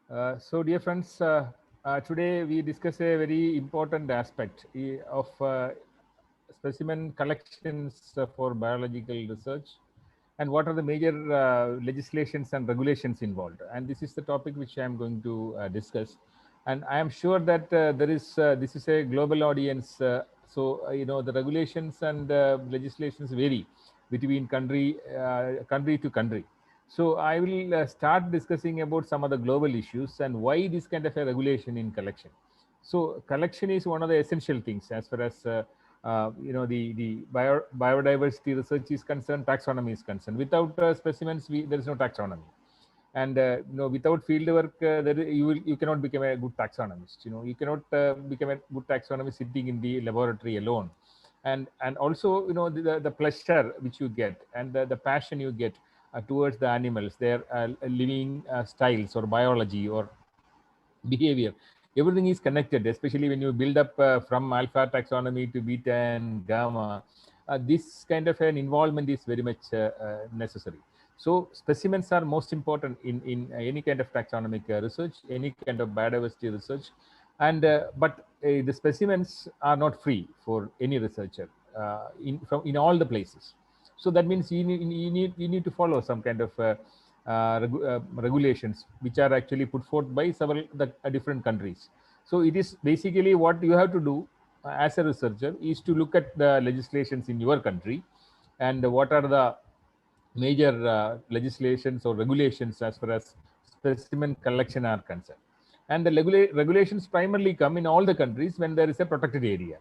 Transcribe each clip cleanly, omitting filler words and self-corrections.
So, dear friends, today we discuss a very important aspect of specimen collections for biological research and what are the major legislations and regulations involved. And this is the topic which I am going to discuss. And I am sure that this is a global audience. The regulations and legislations vary between country to country. So I will start discussing about some of the global issues and why this kind of a regulation in collection. So collection is one of the essential things as far as biodiversity research is concerned, taxonomy is concerned. Without specimens, there is no taxonomy. And without field work, you cannot become a good taxonomist. You cannot become a good taxonomist sitting in the laboratory alone. And also the pleasure which you get and the passion you get towards the animals, their living styles or biology or behavior, everything is connected, especially when you build up from alpha taxonomy to beta and gamma. This kind of an involvement is very much necessary. So specimens are most important in any kind of taxonomic research, any kind of biodiversity research. And but the specimens are not free for any researcher in all the places. So that means you need to follow some kind of regulations which are actually put forth by several different countries. So it is basically what you have to do as a researcher is to look at the legislations in your country and what are the major legislations or regulations as far as specimen collection are concerned. And the regulations primarily come in all the countries when there is a protected area.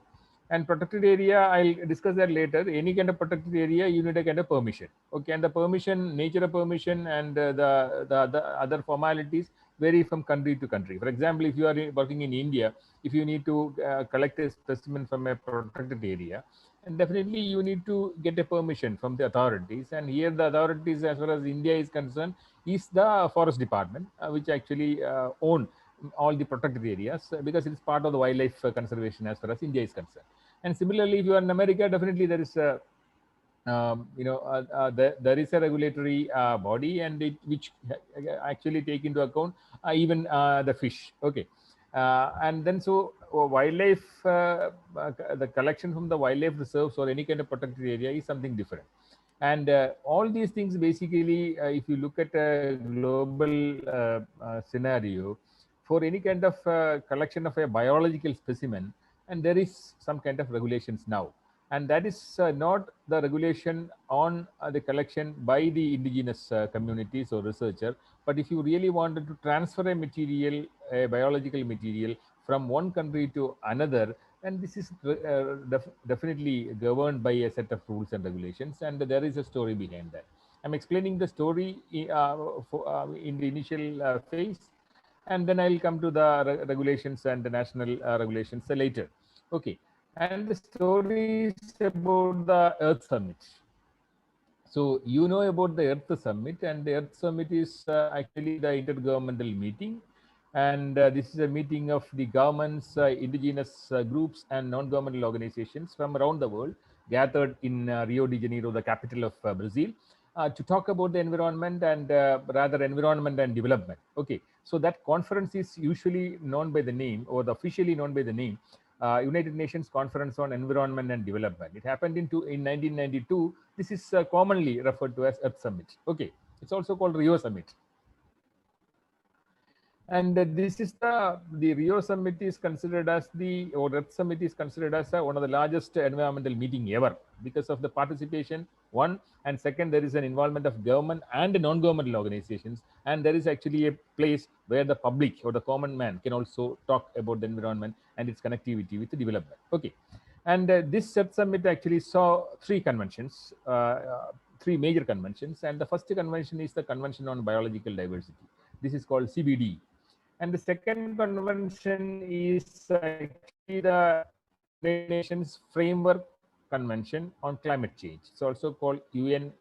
And protected area, I'll discuss that later. Any kind of protected area, you need a kind of permission. Okay, and the permission, nature of permission, and the other formalities vary from country to country. For example, if you are working in India, if you need to collect a specimen from a protected area, and definitely you need to get a permission from the authorities. And here the authorities, as far as India is concerned, is the forest department, which actually own all the protected areas because it is part of the wildlife conservation as far as India is concerned. And similarly, if you are in America, definitely there is a there is a regulatory body and which actually take into account even the fish. Okay. And then so wildlife, the collection from the wildlife reserves or any kind of protected area is something different. And all these things basically, if you look at a global scenario, for any kind of collection of a biological specimen, and there is some kind of regulations now. And that is not the regulation on the collection by the indigenous communities or researcher, but if you really wanted to transfer a material, a biological material from one country to another, and this is definitely governed by a set of rules and regulations, and there is a story behind that. I'm explaining the story in the initial phase, and then I'll come to the regulations and the national regulations later. Okay, and the story is about the Earth Summit. So you know about the Earth Summit, and the Earth Summit is actually the intergovernmental meeting, and this is a meeting of the governments, indigenous groups, and non-governmental organizations from around the world gathered in Rio de Janeiro, the capital of Brazil, to talk about the environment and rather environment and development. Okay, so that conference is usually known by the name, or the officially known by the name, United Nations Conference on Environment and Development. It happened in 1992. This is commonly referred to as Earth Summit. Okay, it's also called Rio Summit. And this is the Rio Summit is considered as or Earth Summit is considered as one of the largest environmental meeting ever because of the participation, one, and second, there is an involvement of government and non-governmental organizations, and there is actually a place where the public or the common man can also talk about the environment and its connectivity with the development. Okay, and this Earth Summit actually saw three major conventions, and the first convention is the Convention on Biological Diversity. This is called CBD, and the second convention is actually the United Nations Framework Convention on Climate Change. It's also called UNFCCC.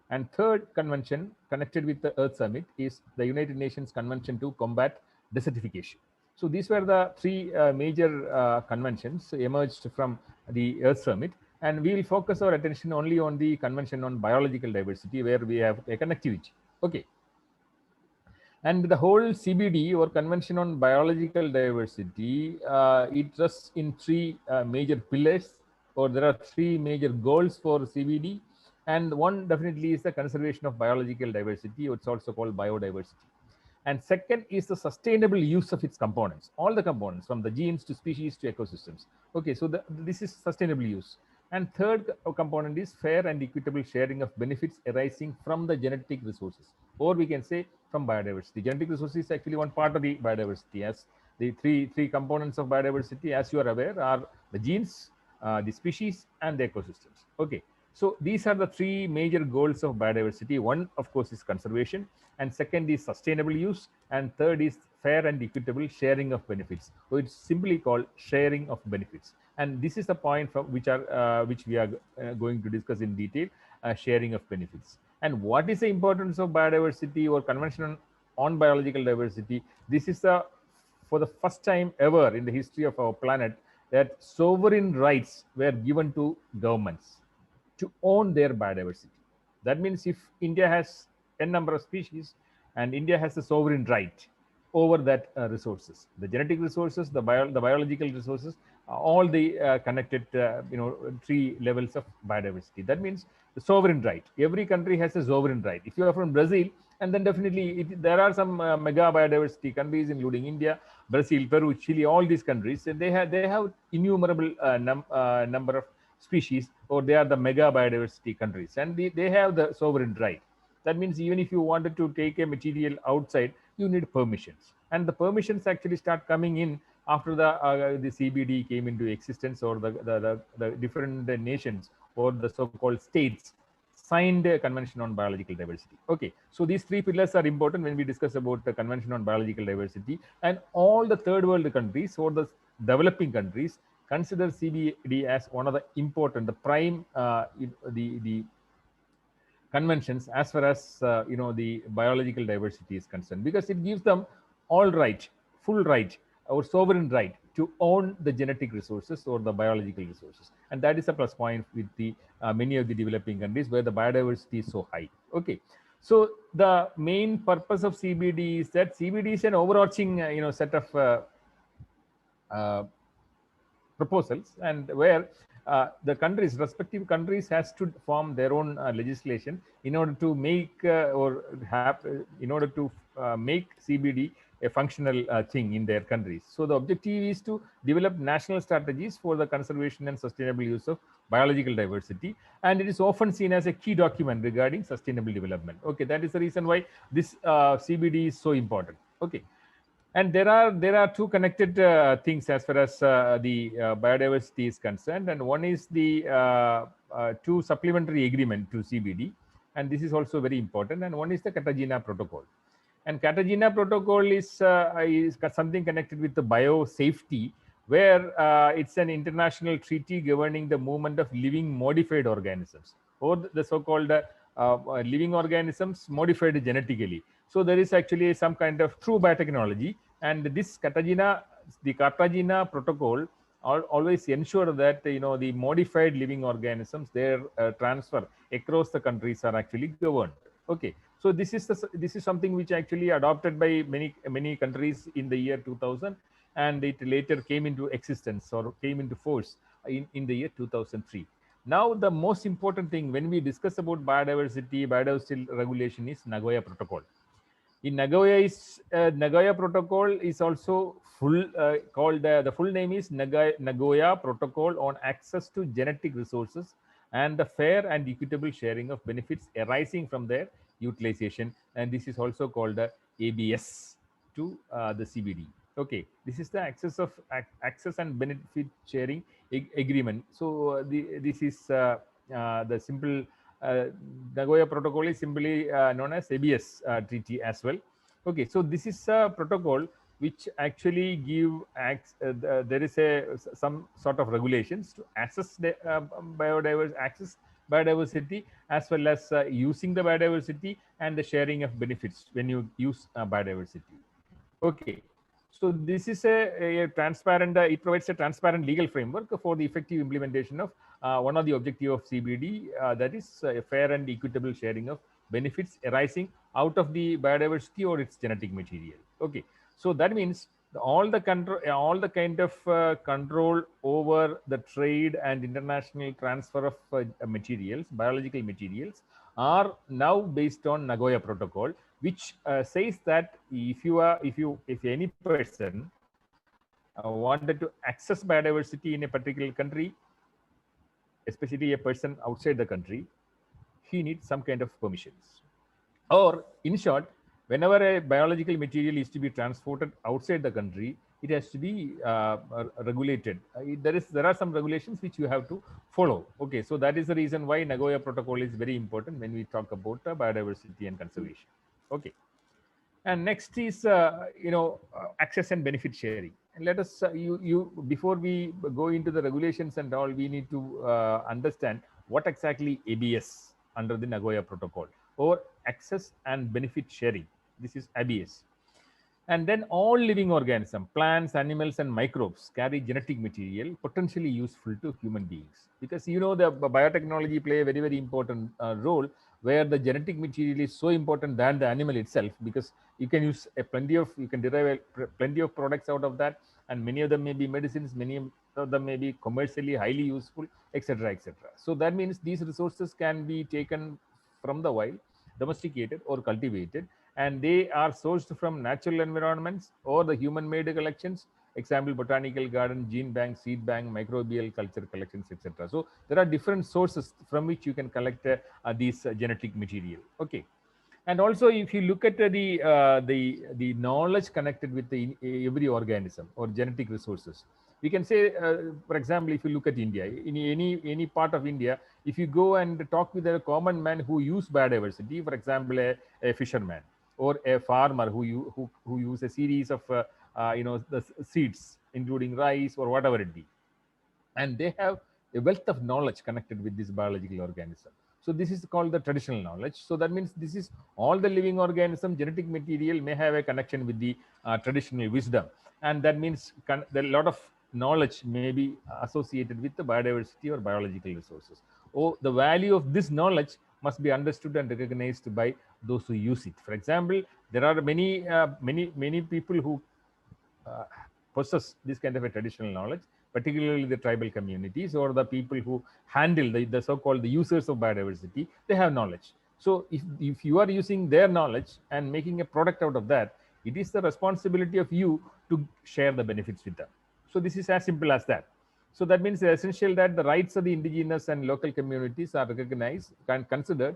And third convention connected with the Earth Summit is the United Nations Convention to Combat Desertification. So these were the three major conventions emerged from the Earth Summit. And we will focus our attention only on the Convention on Biological Diversity, where we have a connectivity. Okay. And the whole CBD or Convention on Biological Diversity, it rests in three major pillars, or there are three major goals for CBD. And one definitely is the conservation of biological diversity, or it's also called biodiversity. And second is the sustainable use of its components, all the components from the genes to species to ecosystems. Okay, so this is sustainable use. And third component is fair and equitable sharing of benefits arising from the genetic resources, or we can say from biodiversity. Genetic resources is actually one part of the biodiversity, as the three components of biodiversity, as you are aware, are the genes, the species, and the ecosystems. Okay, so these are the three major goals of biodiversity. One, of course, is conservation, and second is sustainable use, and third is fair and equitable sharing of benefits. So it's simply called sharing of benefits. And this is the point from which we are going to discuss in detail, sharing of benefits. And what is the importance of biodiversity or convention on biological diversity? This is for the first time ever in the history of our planet that sovereign rights were given to governments to own their biodiversity. That means if India has n number of species, and India has the sovereign right over that resources, the genetic resources, the biological resources, all the connected, three levels of biodiversity. That means the sovereign right. Every country has a sovereign right. If you are from Brazil, and then definitely there are some mega biodiversity countries, including India, Brazil, Peru, Chile, all these countries, and they have innumerable number of species, or they are the mega biodiversity countries, and they have the sovereign right. That means even if you wanted to take a material outside, you need permissions, and the permissions actually start coming in after the CBD came into existence, or the different nations or the so-called states signed a convention on biological diversity. Okay, so these three pillars are important when we discuss about the convention on biological diversity. And all the third world countries or the developing countries consider CBD as one of the important, the prime, the conventions as far as the biological diversity is concerned, because it gives them all right, full right, or sovereign right to own the genetic resources or the biological resources. And that is a plus point with the many of the developing countries where the biodiversity is so high. Okay, so the main purpose of CBD is that CBD is an overarching set of uh, proposals, and where the countries, respective countries, has to form their own legislation in order to make or have in order to make CBD a functional thing in their countries. So the objective is to develop national strategies for the conservation and sustainable use of biological diversity, and it is often seen as a key document regarding sustainable development. Okay, that is the reason why this CBD is so important. Okay, and there are two connected things as far as the biodiversity is concerned, and one is the two supplementary agreement to CBD, and this is also very important. And one is the Cartagena Protocol, and Cartagena Protocol is something connected with the biosafety, where it's an international treaty governing the movement of living modified organisms, or the so-called living organisms modified genetically. So there is actually some kind of true biotechnology, and this the Cartagena Protocol always ensure that the modified living organisms, their transfer across the countries are actually governed. Okay, so this is something which actually adopted by many countries in the year 2000, and it later came into existence or came into force in the year 2003. Now, the most important thing when we discuss about biodiversity regulation is Nagoya Protocol. In Nagoya Protocol is also full called the full name is Nagoya Protocol on access to genetic resources and the fair and equitable sharing of benefits arising from their utilization, and this is also called the ABS to the CBD. Okay, this is the access and benefit sharing agreement. So this is the simple Nagoya Protocol is simply known as ABS treaty as well. Okay, so this is a protocol which actually there is some sort of regulations to access the biodiversity, as well as using the biodiversity and the sharing of benefits when you use biodiversity. Okay, so this is a transparent, it provides a transparent legal framework for the effective implementation of one of the objective of CBD, that is a fair and equitable sharing of benefits arising out of the biodiversity or its genetic material. Okay, so that means all the control, all the kind of control over the trade and international transfer of materials, biological materials, are now based on Nagoya Protocol, which says that if any person wanted to access biodiversity in a particular country, especially a person outside the country, he needs some kind of permissions. Or in short, whenever a biological material is to be transported outside the country, it has to be regulated. There are some regulations which you have to follow. Okay, so that is the reason why Nagoya Protocol is very important when we talk about biodiversity and conservation. Okay, and next is access and benefit sharing. And let us before we go into the regulations and all, we need to understand what exactly ABS under the Nagoya Protocol, or access and benefit sharing. This is ABS. And then all living organisms, plants, animals, and microbes carry genetic material potentially useful to human beings. Because the biotechnology play a very, very important role, where the genetic material is so important than the animal itself, because you can use you can derive plenty of products out of that, and many of them may be medicines, many of them may be commercially highly useful, etc., etc. So that means these resources can be taken from the wild, domesticated or cultivated, and they are sourced from natural environments or the human-made collections. Example: botanical garden, gene bank, seed bank, microbial culture collections, etc. So there are different sources from which you can collect these genetic material. Okay. And also, if you look at the knowledge connected with every organism or genetic resources, we can say, for example, if you look at India, in any part of India, if you go and talk with a common man who use biodiversity, for example, a fisherman or a farmer who use a series of the seeds, including rice or whatever it be, and they have a wealth of knowledge connected with this biological organism. So this is called the traditional knowledge. So that means this is all the living organism genetic material may have a connection with the traditional wisdom, and that means a lot of knowledge may be associated with the biodiversity or biological resources. Oh, the value of this knowledge must be understood and recognized by those who use it. For example, there are many people who uh, possess this kind of a traditional knowledge, particularly the tribal communities or the people who handle the so-called the users of biodiversity. They have knowledge. So if you are using their knowledge and making a product out of that, it is the responsibility of you to share the benefits with them. So this is as simple as that. So that means it's essential that the rights of the indigenous and local communities are recognized and considered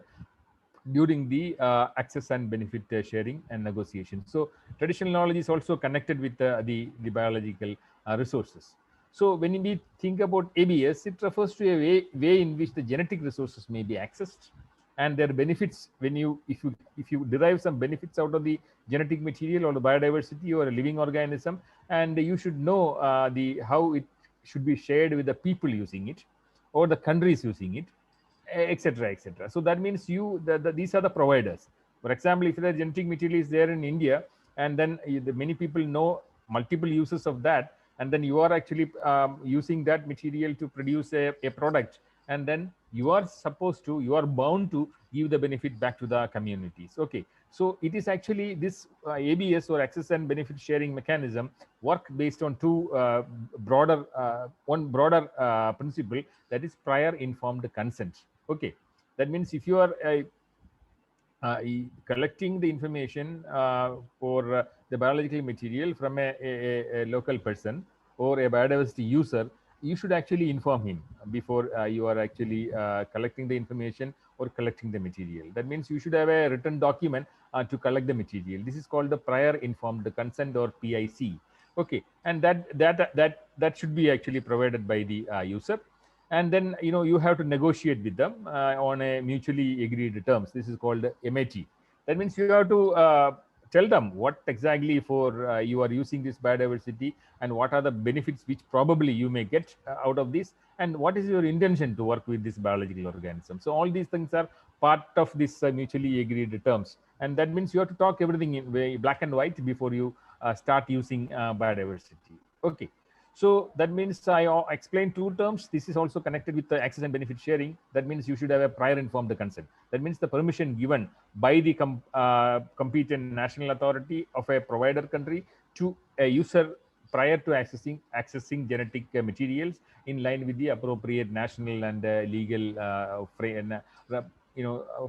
during the access and benefit sharing and negotiation. So traditional knowledge is also connected with the biological resources. So when we think about ABS, it refers to a way in which the genetic resources may be accessed, and their benefits, if you derive some benefits out of the genetic material or the biodiversity or a living organism, and you should know the how it should be shared with the people using it or the countries using it, etc., etc. So that means these are the providers. For example, if the genetic material is there in India, and then many people know multiple uses of that, and then you are actually using that material to produce a product, and then you are bound to give the benefit back to the communities. Okay, so it is actually this ABS, or access and benefit sharing mechanism, work based on one broader principle, that is prior informed consent. Okay, that means if you are collecting the information for the biological material from a local person or a biodiversity user, you should actually inform him before you are actually collecting the information or collecting the material. That means you should have a written document to collect the material. This is called the prior informed consent, or PIC. Okay, and that should be actually provided by the user. And then you have to negotiate with them on a mutually agreed terms. This is called MAT. That means you have to tell them what exactly for you are using this biodiversity, and what are the benefits which probably you may get out of this, and what is your intention to work with this biological organism. So all these things are part of this mutually agreed terms, and that means you have to talk everything in black and white before you start using biodiversity. Okay, So that means I explained two terms. This is also connected with the access and benefit sharing. That means you should have a prior informed consent. That means the permission given by the competent national authority of a provider country to a user prior to accessing genetic materials in line with the appropriate national and legal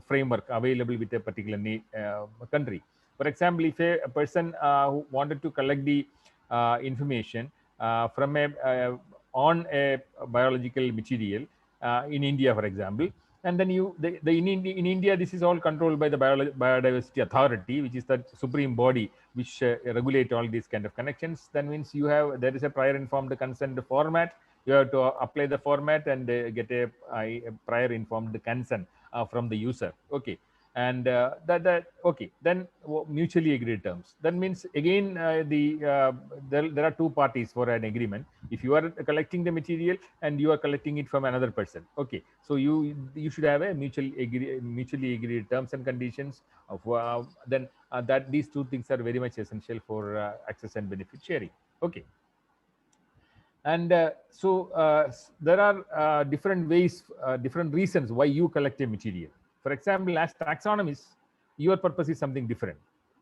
framework available with a particular country. For example, if a person who wanted to collect the information from on a biological material in India, for example, and then in India, this is all controlled by the biodiversity authority, which is the supreme body which regulate all these kind of connections. That means there is a prior informed consent format. You have to apply the format and get a prior informed consent from the user. Okay. And okay, then mutually agreed terms. That means again there are two parties for an agreement. If you are collecting the material and you are collecting it from another person, okay, so you should have a mutually agreed terms and conditions of then that these two things are very much essential for access and benefit sharing. Okay. And there are different ways, different reasons why you collect a material. For example, as taxonomists, your purpose is something different.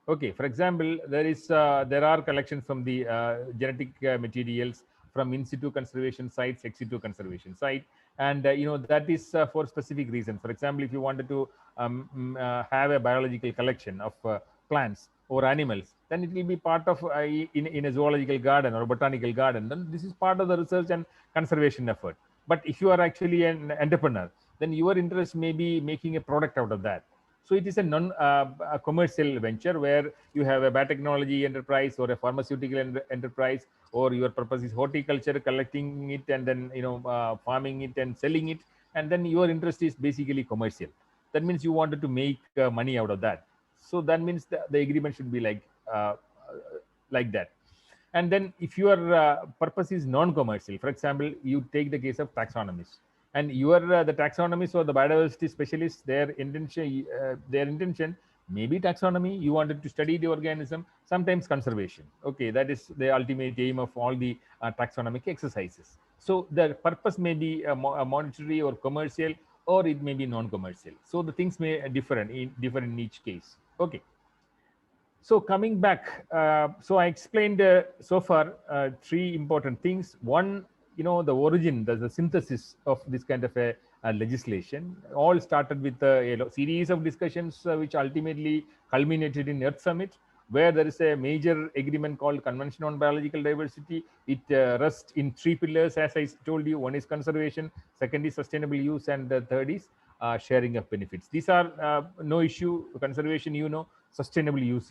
Okay, for example, there are collections from the genetic materials from in situ conservation sites, ex situ conservation site, and that is for specific reasons. For example, if you wanted to have a biological collection of plants or animals, then it will be part of in a zoological garden or a botanical garden. Then this is part of the research and conservation effort. But if you are actually an entrepreneur, then your interest may be making a product out of that. So it is a non-commercial venture where you have a biotechnology enterprise or a pharmaceutical enterprise, or your purpose is horticulture, collecting it and then farming it and selling it, and then your interest is basically commercial. That means you wanted to make money out of that. So that means the agreement should be like that. And then if your purpose is non-commercial, for example, you take the case of taxonomists, and you are the taxonomist or the biodiversity specialist, their intention may be taxonomy. You wanted to study the organism, sometimes conservation. Okay, that is the ultimate aim of all the taxonomic exercises. So the purpose may be monetary or commercial, or it may be non-commercial. So the things may differ in each case. Okay. So coming back, so I explained so far three important things. One, the origin, the synthesis of this kind of a legislation all started with a series of discussions which ultimately culminated in Earth Summit, where there is a major agreement called Convention on Biological Diversity. It rests in three pillars, as I told you. One is conservation, second is sustainable use, and the third is sharing of benefits. These are no issue. Conservation, sustainable use,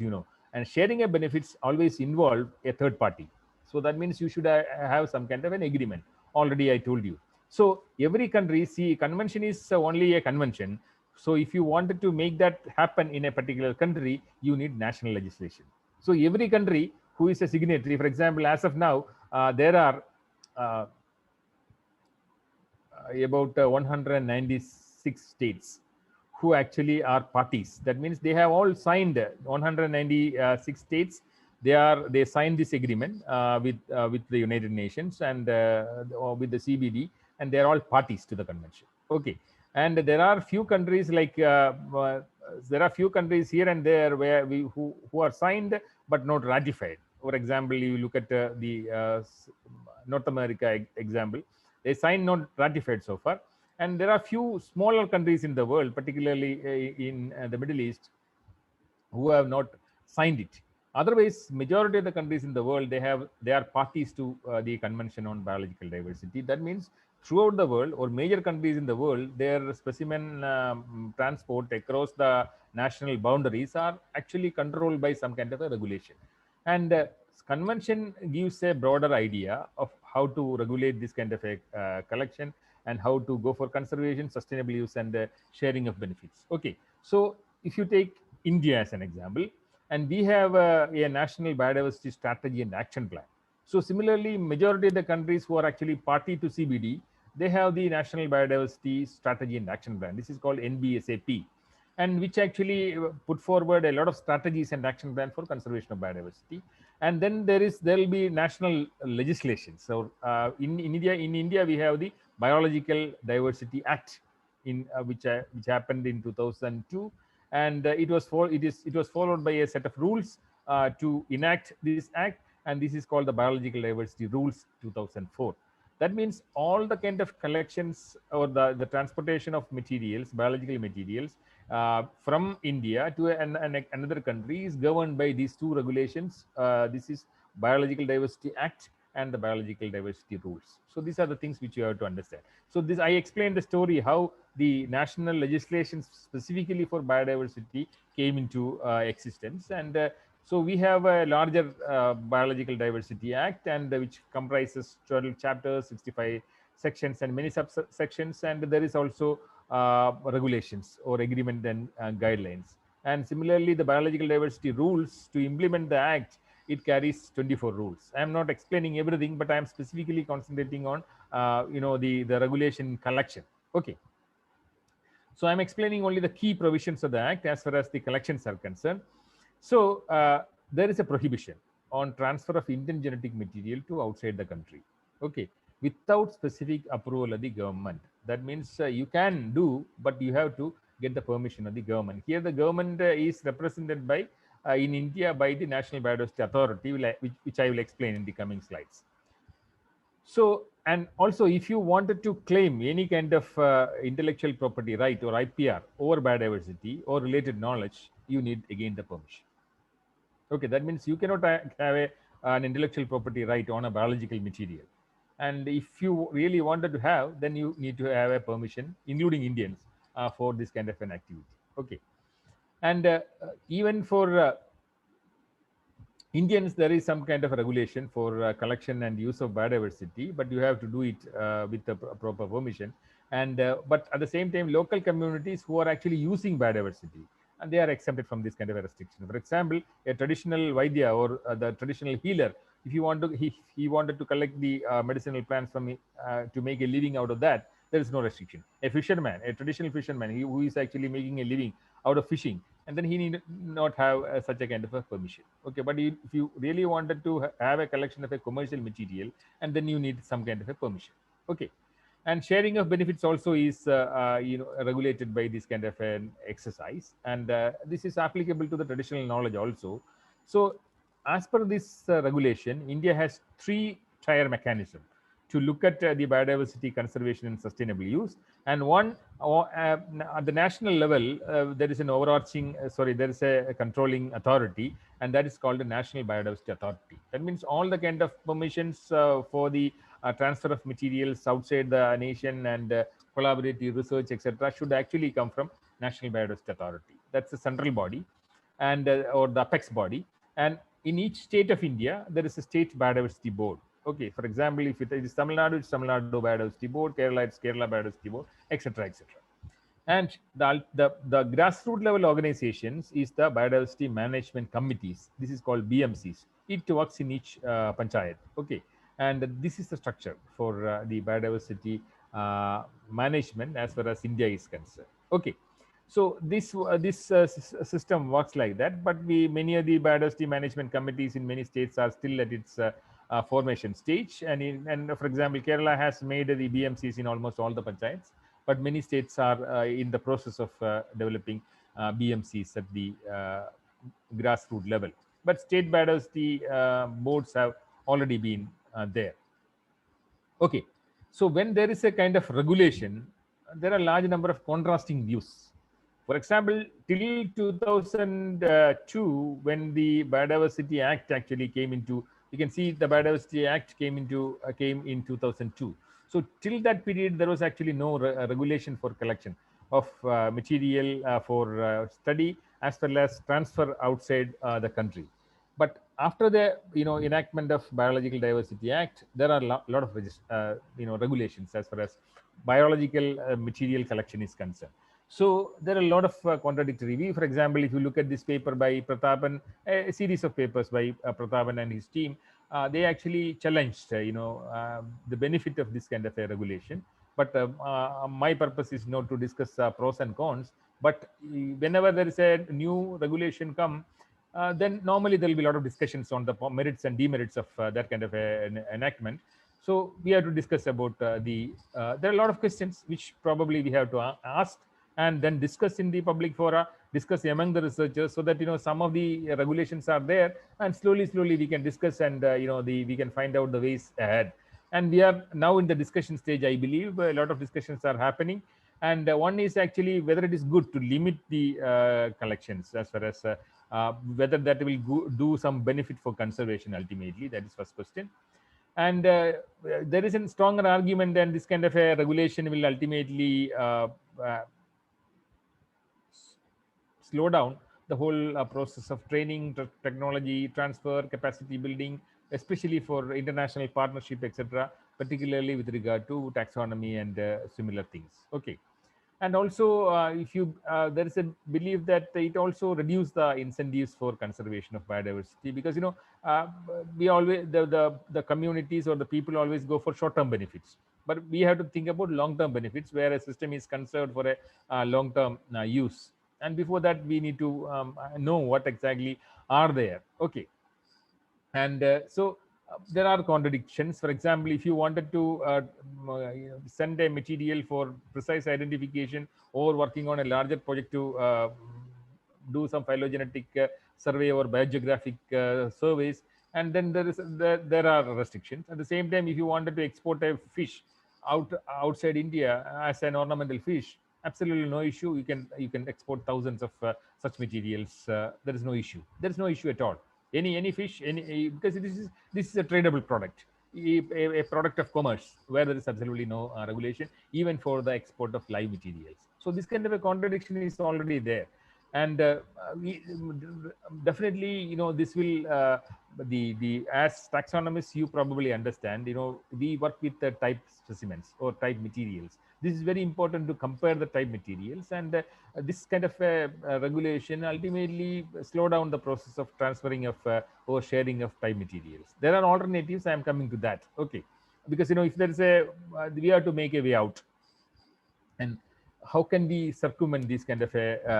and sharing of benefits always involve a third party. So that means you should have some kind of an agreement. Already I told you. So every country, see, convention is only a convention. So if you wanted to make that happen in a particular country, you need national legislation. So every country who is a signatory, for example, as of now, there are about 196 states who actually are parties. That means they have all signed 196 states. They signed this agreement with the United Nations and with the CBD, and they are all parties to the convention. Okay, and there are few countries there are few countries here and there where who are signed but not ratified. For example, you look at the North America example. They signed, not ratified so far. And there are few smaller countries in the world, particularly in the Middle East, who have not signed it. Otherwise, majority of the countries in the world, they are parties to the Convention on Biological Diversity. That means throughout the world, or major countries in the world, their specimen transport across the national boundaries are actually controlled by some kind of a regulation. And convention gives a broader idea of how to regulate this kind of a collection, and how to go for conservation, sustainable use, and sharing of benefits. Okay, so if you take India as an example, and we have a national biodiversity strategy and action plan. So similarly, majority of the countries who are actually party to CBD, they have the national biodiversity strategy and action plan. This is called NBSAP. and which actually put forward a lot of strategies and action plan for conservation of biodiversity. And then there will be national legislation. So in India we have the Biological Diversity Act, which happened in 2002, and it was followed by a set of rules to enact this act, and this is called the Biological Diversity Rules 2004. That means all the kind of collections or the transportation of materials, biological materials, from India to another country is governed by these two regulations. This is Biological Diversity Act and the Biological Diversity Rules. So these are the things which you have to understand. So this, I explained the story how the national legislation specifically for biodiversity came into existence, and so we have a larger Biological Diversity Act, and which comprises 12 chapters, 65 sections, and many subsections. And there is also regulations or agreement and guidelines. And similarly, the Biological Diversity Rules, to implement the act, it carries 24 rules. I am not explaining everything, but I am specifically concentrating on the regulation collection. Okay. So I'm explaining only the key provisions of the act as far as the collections are concerned. So there is a prohibition on transfer of Indian genetic material to outside the country. Okay, without specific approval of the government. That means you can do, but you have to get the permission of the government. Here, the government is represented by in India by the National Biodiversity Authority, which I will explain in the coming slides. So, and also, if you wanted to claim any kind of intellectual property right or IPR over biodiversity or related knowledge, you need again the permission. Okay, that means you cannot have an intellectual property right on a biological material. And if you really wanted to have, then you need to have a permission, including Indians, for this kind of an activity. Okay, and even for Indians, there is some kind of a regulation for collection and use of biodiversity, but you have to do it with the proper permission. And but at the same time, local communities who are actually using biodiversity, and they are exempted from this kind of a restriction. For example, a traditional Vaidya or the traditional healer, if you want to, he wanted to collect the medicinal plants from to make a living out of that, there is no restriction. A fisherman, a traditional fisherman, who is actually making a living out of fishing, and then he need not have such a kind of a permission. Okay, but if you really wanted to have a collection of a commercial material, and then you need some kind of a permission. Okay, and sharing of benefits also is regulated by this kind of an exercise, and this is applicable to the traditional knowledge also. So as per this regulation, India has three tier mechanism to look at the biodiversity conservation and sustainable use. And one, at the national level, there is an overarching, there is a controlling authority, and that is called the National Biodiversity Authority. That means all the kind of permissions for the transfer of materials outside the nation and collaborative research, etc., should actually come from National Biodiversity Authority. That's the central body, and or the apex body. And in each state of India, there is a state biodiversity board. Okay, for example, if it is Tamil Nadu, it's Tamil Nadu Biodiversity Board, Kerala, it's Kerala Biodiversity Board, etc., etc. And the grassroots level organizations is the biodiversity management committees. This is called BMCs. It works in each panchayat. Okay, and this is the structure for the biodiversity management as far as India is concerned. Okay, so this system works like that. But many of the biodiversity management committees in many states are still at its formation stage. And for example, Kerala has made the BMCs in almost all the panchayats, but many states are in the process of developing BMCs at the grassroots level. But state biodiversity boards have already been there. Okay, so when there is a kind of regulation, there are a large number of contrasting views. For example, till 2002, when the Biodiversity Act actually came into, you can see the Biodiversity Act came in 2002. So till that period, there was actually no regulation for collection of material for study as well as transfer outside the country. But after the enactment of Biological Diversity Act, there are a lot of regulations as far as biological material collection is concerned. So there are a lot of contradictory views. For example, if you look at this paper by Prathapan, a series of papers by Prathapan and his team, they actually challenged the benefit of this kind of a regulation. But my purpose is not to discuss pros and cons, But whenever there is a new regulation come, then normally there will be a lot of discussions on the merits and demerits of that kind of an enactment. So we have to discuss about there are a lot of questions which probably we have to ask and then discuss in the public fora, discuss among the researchers, so that some of the regulations are there, and slowly we can discuss, and we can find out the ways ahead. And we are now in the discussion stage. I believe a lot of discussions are happening, and one is actually whether it is good to limit the collections, as far as whether that will do some benefit for conservation ultimately. That is first question. And there is a stronger argument that this kind of a regulation will ultimately uh, slow down the whole process of training, technology transfer, capacity building, especially for international partnership, etc., particularly with regard to taxonomy and similar things. Okay. And also, if you there is a belief that it also reduce the incentives for conservation of biodiversity, because uh, we always the communities or the people always go for short term benefits, but we have to think about long term benefits where a system is conserved for a long term use. And before that, we need to know what exactly are there. Okay. And there are contradictions. For example, if you wanted to send a material for precise identification, or working on a larger project to do some phylogenetic survey or biogeographic surveys, and then there are restrictions. At the same time, if you wanted to export a fish outside India as an ornamental fish, absolutely no issue. You can export thousands of such materials. There is no issue. There is no issue at all. Any fish, because this is a tradable product, a product of commerce, where there is absolutely no regulation even for the export of live materials. So this kind of a contradiction is already there. And definitely, this will the as taxonomists, you probably understand, we work with the type specimens or type materials. This is very important to compare the type materials, and this kind of regulation ultimately slow down the process of transferring of or sharing of type materials. There are alternatives. I am coming to that. Okay. Because if there is we have to make a way out. And how can we circumvent these kind of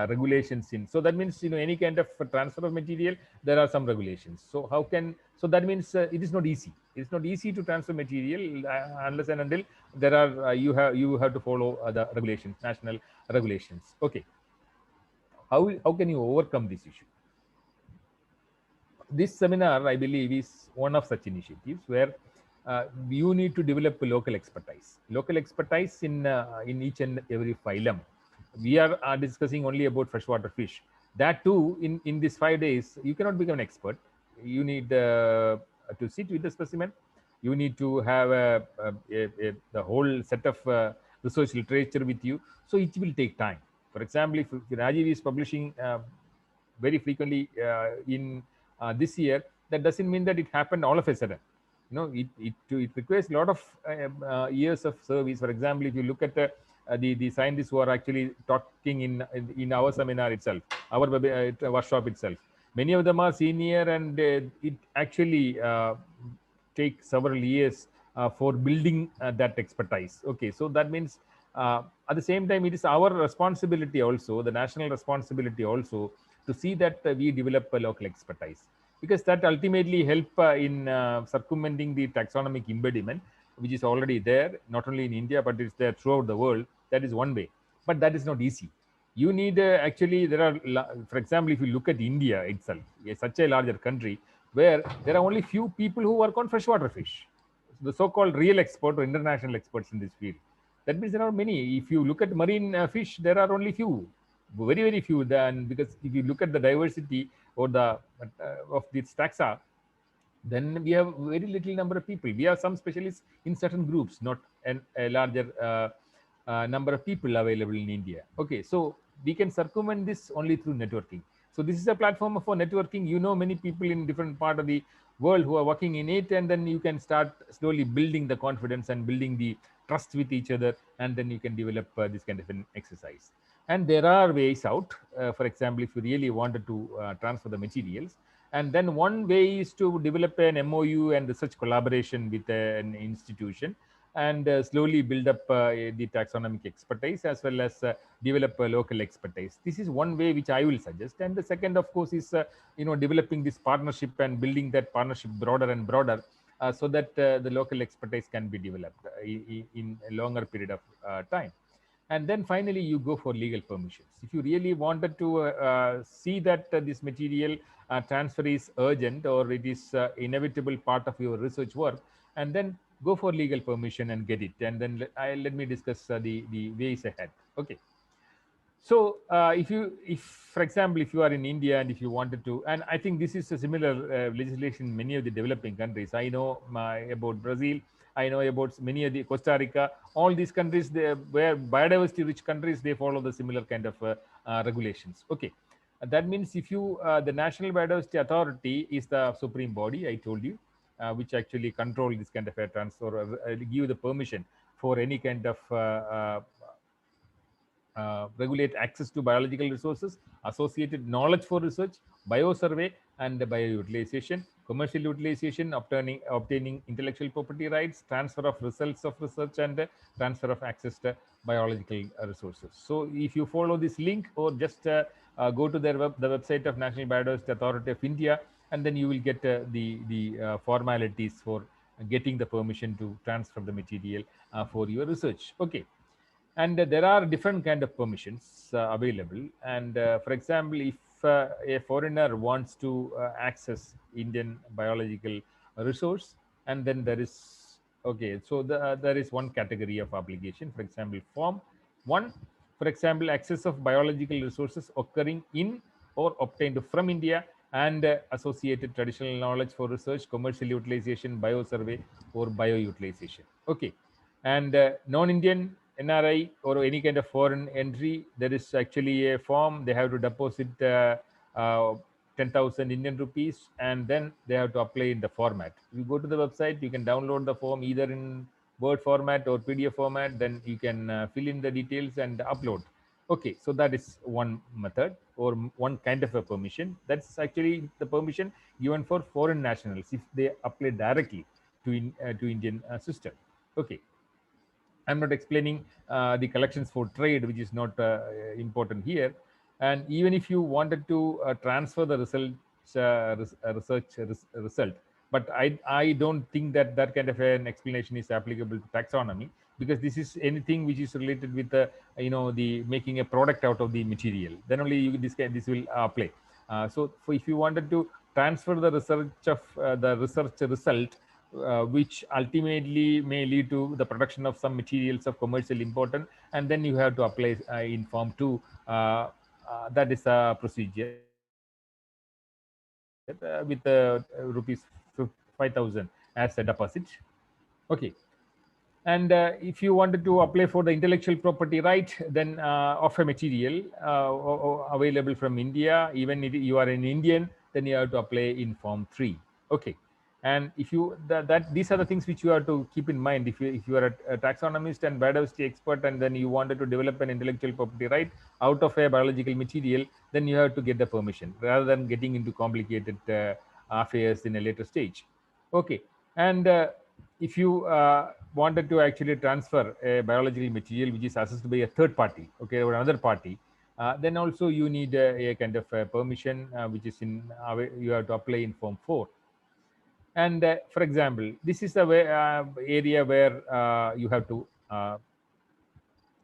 regulations in? So that means, any kind of transfer of material, there are some regulations. So how can, so that means it is not easy. It's not easy to transfer material unless and until there are you have to follow the regulations, national regulations. Okay. How can you overcome this issue? This seminar, I believe, is one of such initiatives where you need to develop local expertise. Local expertise in each and every phylum. We are discussing only about freshwater fish. That too, in these 5 days, you cannot become an expert. You need to sit with the specimen. You need to have the whole set of research literature with you. So it will take time. For example, if Rajiv is publishing very frequently in this year, that doesn't mean that it happened all of a sudden. It requires a lot of years of service. For example, if you look at the scientists who are actually talking in our seminar itself, our workshop itself, many of them are senior, and it actually takes several years for building that expertise. Okay, so that means at the same time, it is our responsibility also, the national responsibility also, to see that we develop a local expertise, because that ultimately help in circumventing the taxonomic impediment, which is already there, not only in India, but it's there throughout the world. That is one way, but that is not easy. You need actually, there are, for example, if you look at India itself, such a larger country, where there are only few people who work on freshwater fish, the so-called real expert or international experts in this field. That means there are many. If you look at marine fish, there are only few, very few. Then, because if you look at the diversity or the of this taxa, then we have very little number of people. We have some specialists in certain groups, not a larger number of people available in India. Okay, so we can circumvent this only through networking. So this is a platform for networking. Many people in different part of the world who are working in it, and then you can start slowly building the confidence and building the trust with each other, and then you can develop this kind of an exercise. And there are ways out. For example, if you really wanted to transfer the materials, and then one way is to develop an MOU and research collaboration with an institution. and slowly build up the taxonomic expertise as well as develop local expertise. This is one way which I will suggest. And the second, of course, is developing this partnership and building that partnership broader and broader, so that the local expertise can be developed in a longer period of time. And then finally you go for legal permissions. If you really wanted to see that this material transfer is urgent or it is inevitable part of your research work, and then go for legal permission and get it. And then let me discuss the ways ahead. Okay. So if for example, if you are in India and if you wanted to, and I think this is a similar legislation in many of the developing countries. I know about Brazil, I know about many of the Costa Rica, all these countries, where biodiversity rich countries, they follow the similar kind of regulations. Okay. That means if you, the National Biodiversity Authority is the supreme body, I told you, which actually control this kind of a transfer, or give the permission for any kind of regulate access to biological resources, associated knowledge for research, biosurvey and bioutilization, commercial utilization, obtaining intellectual property rights, transfer of results of research, and transfer of access to biological resources. So if you follow this link, or just go to the website of National Biodiversity Authority of India, and then you will get the formalities for getting the permission to transfer the material for your research. Okay. And there are different kind of permissions available. And for example, if a foreigner wants to access Indian biological resource, and then there is, okay, so there is one category of obligation. For example, form 1, for example, access of biological resources occurring in or obtained from India, and associated traditional knowledge for research, commercial utilization, biosurvey, or bioutilization. Okay. And non-Indian, NRI, or any kind of foreign entry, there is actually a form. They have to deposit 10,000 Indian rupees, and then they have to apply in the format. You go to the website, you can download the form either in Word format or PDF format. Then you can fill in the details and upload. Okay, so that is one method, or one kind of a permission. That's actually the permission given for foreign nationals if they apply directly to Indian system. Okay. I'm not explaining the collections for trade, which is not important here. And even if you wanted to transfer the result, but I don't think that that kind of an explanation is applicable to taxonomy, because this is anything which is related with the making a product out of the material. Then only this will apply. So if you wanted to transfer the research of the research result, which ultimately may lead to the production of some materials of commercial importance, and then you have to apply in form 2. That is a procedure with rupees 5,000 as a deposit. Okay. And if you wanted to apply for the intellectual property right, then of a material available from India, even if you are an Indian, then you have to apply in form 3. Okay. And if you these are the things which you have to keep in mind if you are a taxonomist and biodiversity expert, and then you wanted to develop an intellectual property right out of a biological material, then you have to get the permission rather than getting into complicated affairs in a later stage. Okay. And if you wanted to actually transfer a biological material which is assessed by a third party, okay, or another party, then also you need a kind of permission which is in you have to apply in form 4. And for example, this is the area where you have to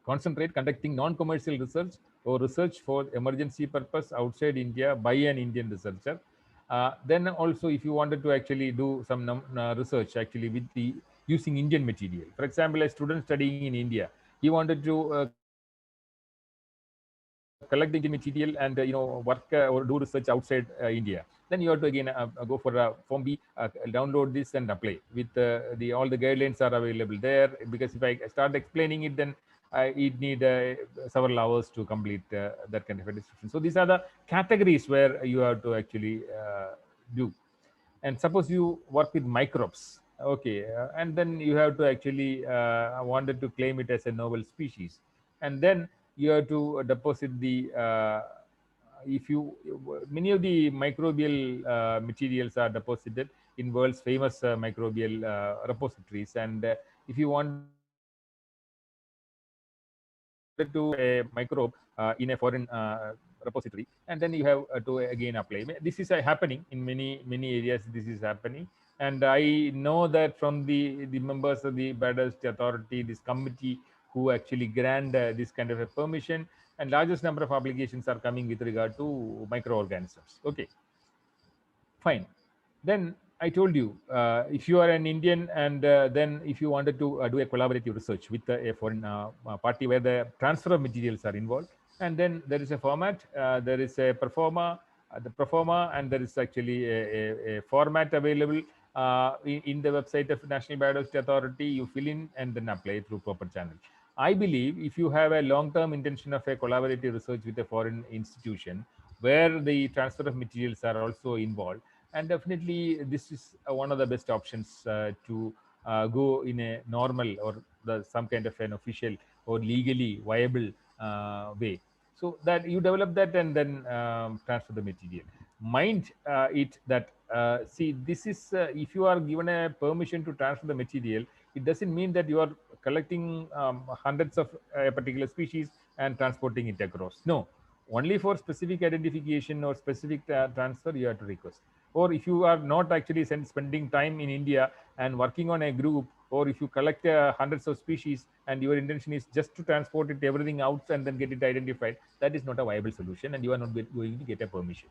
concentrate conducting non-commercial research or research for emergency purpose outside India by an Indian researcher. Then also, if you wanted to actually do some research actually with the using Indian material, for example, a student studying in India, he wanted to collect the Indian material and work or do research outside India, then you have to again go for form B, download this and apply with all the guidelines are available there. Because if I start explaining it, then it need several hours to complete that kind of a description. So these are the categories where you have to actually do. And suppose you work with microbes, okay, and then you have to actually wanted to claim it as a novel species, and then you have to deposit the if you many of the microbial materials are deposited in world's famous microbial repositories. And if you wanted to a microbe in a foreign repository, and then you have to again apply. This is happening in many areas. This is happening, and I know that from the members of the Biodiversity Authority, this committee who actually grant this kind of a permission, and largest number of applications are coming with regard to microorganisms. Okay, fine. Then I told you, if you are an Indian, and then if you wanted to do a collaborative research with a foreign party where the transfer of materials are involved, and then there is a format, there is a the performa, and there is actually a format available in the website of National Biodiversity Authority. You fill in and then apply through proper channel. I believe if you have a long-term intention of a collaborative research with a foreign institution where the transfer of materials are also involved, and definitely this is one of the best options to go in a normal or some kind of an official or legally viable way, so that you develop that and then transfer the material. Mind it that see, this is if you are given a permission to transfer the material, it doesn't mean that you are collecting hundreds of a particular species and transporting it across. No, only for specific identification or specific transfer you have to request. Or if you are not actually spending time in India and working on a group, or if you collect hundreds of species and your intention is just to transport it everything out and then get it identified, that is not a viable solution, and you are not going to get a permission.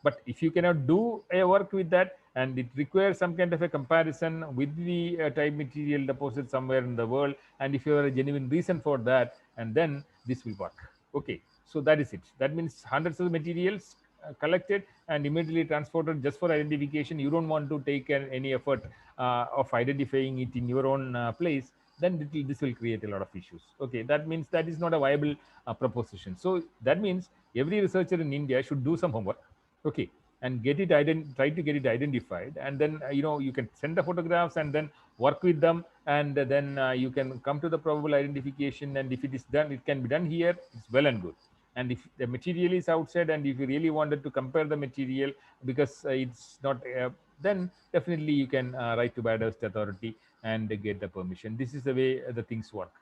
But if you cannot do a work with that, and it requires some kind of a comparison with the type material deposit somewhere in the world, and if you have a genuine reason for that, and then this will work. Okay, so that is it. That means hundreds of materials collected and immediately transported just for identification. You don't want to take any effort of identifying it in your own place, then this will create a lot of issues. Okay, that means that is not a viable proposition. So that means every researcher in India should do some homework. Okay, and get it try to get it identified, and then you can send the photographs and then work with them, and then you can come to the probable identification, and if it is done, it can be done here, it's well and good. And if the material is outside, and if you really wanted to compare the material because it's not then definitely you can write to Biodiversity Authority and get the permission. This is the way the things work.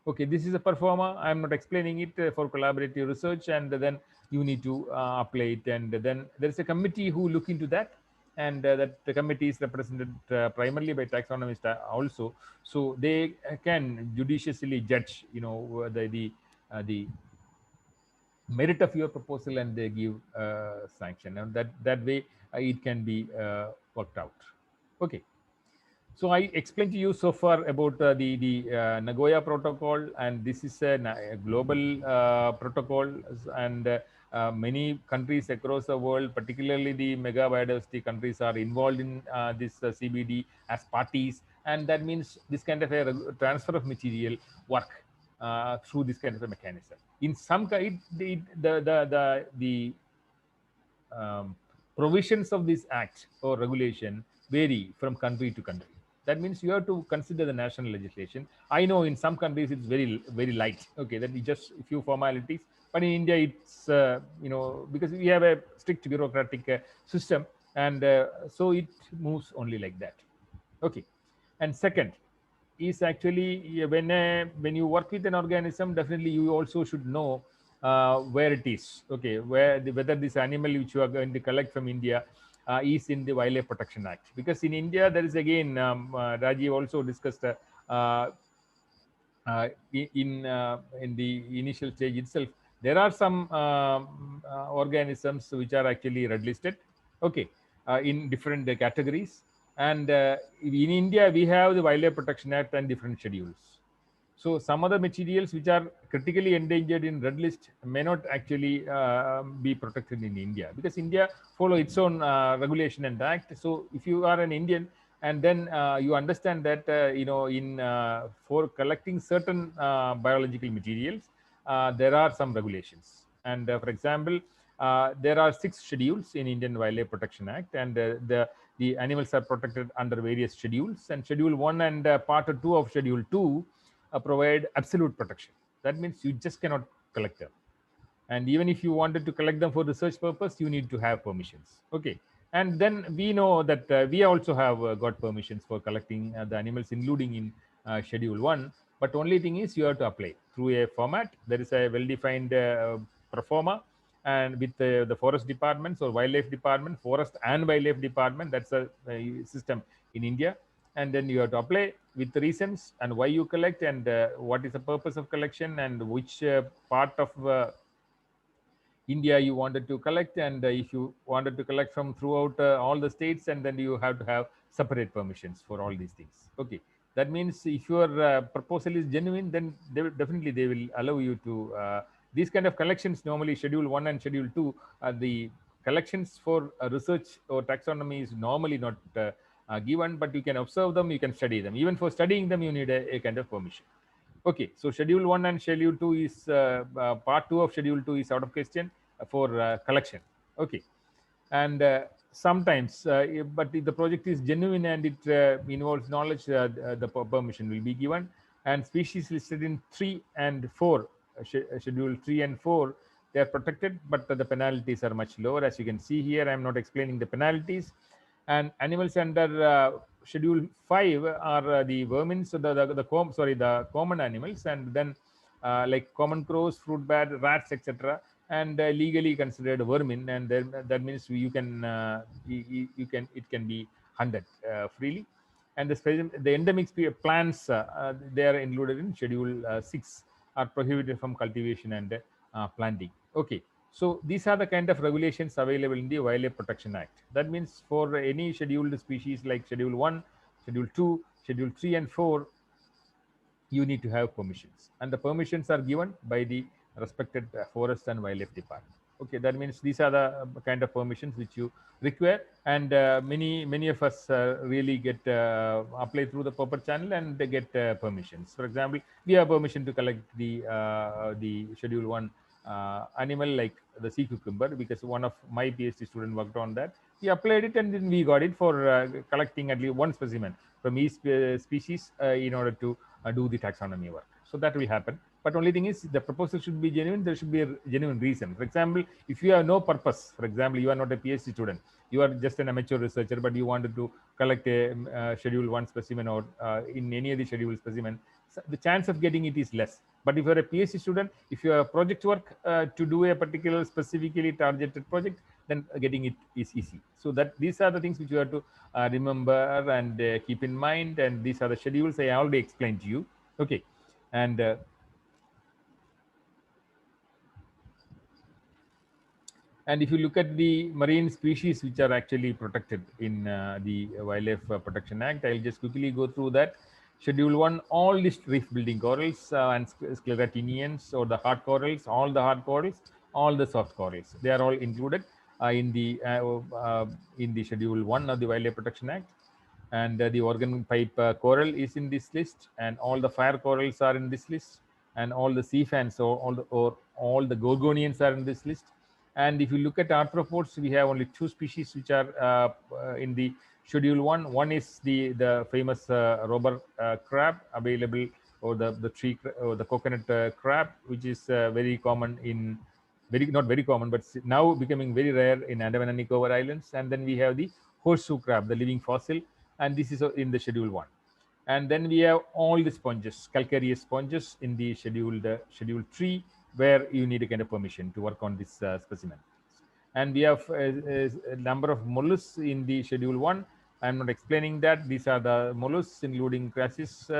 Okay, this is a performer. I'm not explaining it for collaborative research, and then you need to apply it, and then there is a committee who look into that, and that the committee is represented primarily by taxonomists also, so they can judiciously judge the merit of your proposal, and they give sanction, and that way it can be worked out. Okay, so I explained to you so far about the Nagoya Protocol, and this is a global protocol, and many countries across the world, particularly the mega biodiversity countries, are involved in this CBD as parties, and that means this kind of a transfer of material work through this kind of a mechanism. In some kind, the provisions of this act or regulation vary from country to country. That means you have to consider the national legislation. I know in some countries it's very light. Okay, that is just a few formalities. But in India, it's because we have a strict bureaucratic system, and so it moves only like that. Okay, and second is actually when you work with an organism, definitely you also should know where it is. Okay, whether this animal which you are going to collect from India is in the Wildlife Protection Act, because in India there is again Rajiv also discussed in the initial stage itself, there are some organisms which are actually red listed. Okay, in different categories, and in India we have the Wildlife Protection Act and different schedules. So some other materials which are critically endangered in red list may not actually be protected in India, because India follow its own regulation and act. So if you are an Indian, and then you understand that in for collecting certain biological materials, there are some regulations. And for example, there are 6 schedules in Indian Wildlife Protection Act, and the animals are protected under various schedules. And Schedule 1 and Part 2 of Schedule 2 provide absolute protection. That means you just cannot collect them, and even if you wanted to collect them for research purpose, you need to have permissions. Okay, and then we know that we also have got permissions for collecting the animals, including in Schedule 1. But only thing is you have to apply through a format. There is a well-defined performa, and with the forest departments or wildlife department, forest and wildlife department, that's a system in India. And then you have to apply with the reasons and why you collect, and what is the purpose of collection, and which part of India you wanted to collect, and if you wanted to collect from throughout all the states, and then you have to have separate permissions for all these things. Okay, that means if your proposal is genuine, then definitely they will allow you to these kind of collections. Normally, Schedule 1 and Schedule 2, the collections for research or taxonomy is normally not given, but you can observe them, you can study them. Even for studying them, you need a kind of permission. Okay, so Schedule 1 and Schedule 2 is part 2 of Schedule 2 is out of question for collection. Okay, and sometimes, but if the project is genuine and it involves knowledge, the permission will be given. And species listed in 3 and 4, Schedule 3 and 4, they are protected, but the penalties are much lower. As you can see here, I am not explaining the penalties. And animals under Schedule 5 are the vermin, so the common animals, and then like common crows, fruit bat, rats, etc., and legally considered vermin, and then that means you can it can be hunted freely. And the endemic plants, they are included in Schedule 6, are prohibited from cultivation and planting. Okay, so these are the kind of regulations available in the Wildlife Protection Act. That means for any scheduled species like Schedule 1, Schedule 2, Schedule 3 and 4, you need to have permissions, and the permissions are given by the respected forest and wildlife department. Okay, that means these are the kind of permissions which you require, and many of us really get apply through the proper channel and they get permissions. For example, we have permission to collect the Schedule 1 animal like the sea cucumber, because one of my PhD student worked on that. We applied it and then we got it for collecting at least one specimen from each species in order to do the taxonomy work. So that will happen. But only thing is the proposal should be genuine. There should be a genuine reason. For example, if you have no purpose, for example, you are not a PhD student, you are just an amateur researcher, but you wanted to collect a Schedule 1 specimen or in any of the scheduled specimen, so the chance of getting it is less. But if you are a PhD student, if you have project work to do a particular specifically targeted project, then getting it is easy. So that these are the things which you have to remember and keep in mind. And these are the schedules I already explained to you. Okay, and if you look at the marine species which are actually protected in the Wildlife Protection Act, I'll just quickly go through that. Schedule 1, all these reef building corals and scleractinians, or the hard corals, all the hard corals, all the soft corals, they are all included in the Schedule 1 of the Wildlife Protection Act. And the organ pipe coral is in this list, and all the fire corals are in this list, and all the sea fans, or all the gorgonians are in this list. And if you look at arthropods, we have only 2 species which are in the Schedule 1. One is the famous robber crab available, or the tree or the coconut crab, which is very common in not very common, but now becoming very rare in Andaman and Nicobar Islands. And then we have the horseshoe crab, the living fossil, and this is in the Schedule 1. And then we have all the sponges, calcareous sponges, in the Schedule 3, where you need a kind of permission to work on this specimen. And we have a number of mollusks in the Schedule 1. I'm not explaining that. These are the mollusks, including Crassus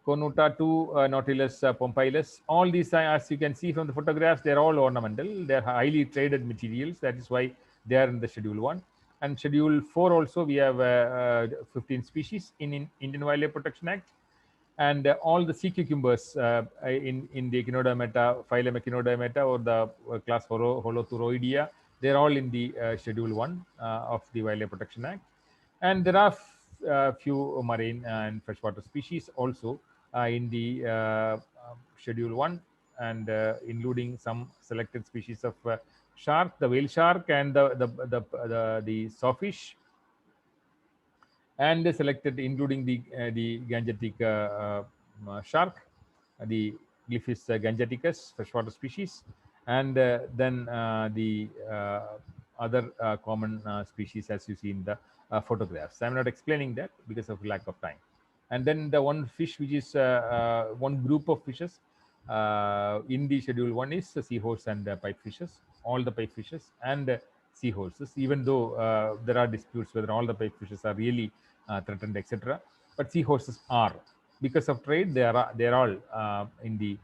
cornuta to Nautilus pompilus. All these, as you can see from the photographs, they're all ornamental. They're highly traded materials. That is why they are in the Schedule 1. And Schedule 4 also, we have 15 species in Indian Wildlife Protection Act. And all the sea cucumbers in the Echinodermata, phylum Echinodermata, or the class Holothuroidea, they're all in the Schedule 1 of the Wildlife Protection Act. And there are few marine and freshwater species also in the Schedule 1, and including some selected species of shark, the whale shark, and the sawfish, and selected including the Gangetic shark, the Glyphis gangeticus, freshwater species, and then the other common species as you see in the photographs. I'm not explaining that because of lack of time. And then the one fish which is one group of fishes in the schedule 1 is seahorse and pipe fishes, all the pipe fishes and seahorses, even though there are disputes whether all the pipe fishes are really threatened, etc. But seahorses are, because of trade, they are all in the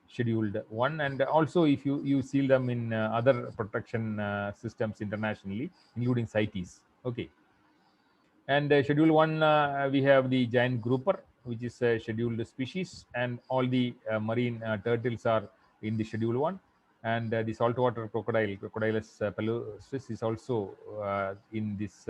scheduled 1. And also if you seal them in other protection systems internationally, including CITES. Okay. And schedule 1, we have the giant grouper, which is a scheduled species, and all the marine turtles are in the schedule 1. And the saltwater crocodile, Crocodilus pelosus, is also in this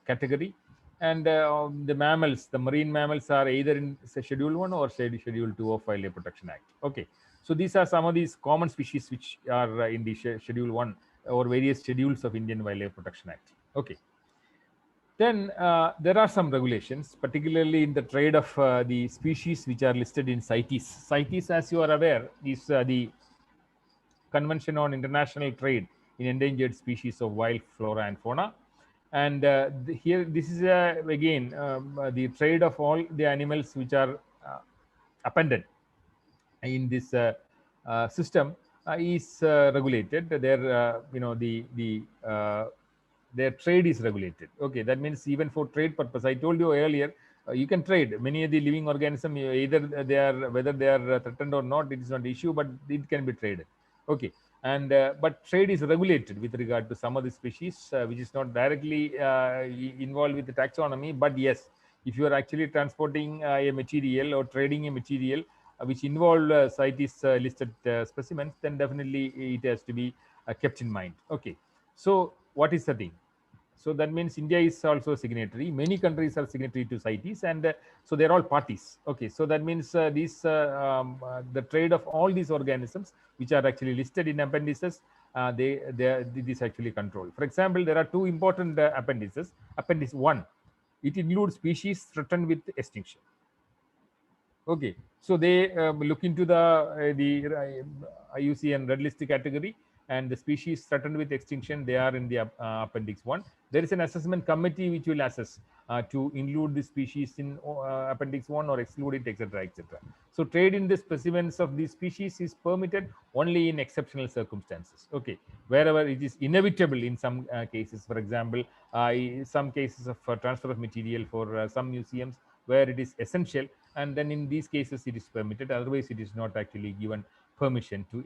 category. And the mammals, the marine mammals, are either in schedule 1 or schedule 2 of Wildlife Protection Act. Okay. So these are some of these common species which are in the schedule 1 or various schedules of Indian Wildlife Protection Act. Okay. Then there are some regulations, particularly in the trade of the species which are listed in CITES. CITES, as you are aware, is the Convention on International Trade in Endangered Species of Wild Flora and Fauna. And here, this is again the trade of all the animals which are appended in this system is regulated. Their trade is regulated. Okay, that means even for trade purpose, I told you earlier, you can trade many of the living organisms, either they are, whether they are threatened or not, it is not the issue, but it can be traded. Okay. And but trade is regulated with regard to some of the species which is not directly involved with the taxonomy. But yes, if you are actually transporting a material or trading a material which involve CITES listed specimens, then definitely it has to be kept in mind. Okay. So what is the thing? So that means India is also a signatory. Many countries are signatory to CITES, and so they're all parties. Okay, so that means the trade of all these organisms, which are actually listed in appendices, this is actually controlled. For example, there are two important appendices. Appendix 1, it includes species threatened with extinction. Okay, so they look into the IUCN red list category, and the species threatened with extinction, they are in the appendix 1. There is an assessment committee which will assess to include the species in appendix 1 or exclude it, etc., etc. So trade in the specimens of these species is permitted only in exceptional circumstances. Okay, wherever it is inevitable in some cases. For example, some cases of transfer of material for some museums where it is essential, and then in these cases it is permitted. Otherwise it is not actually given permission to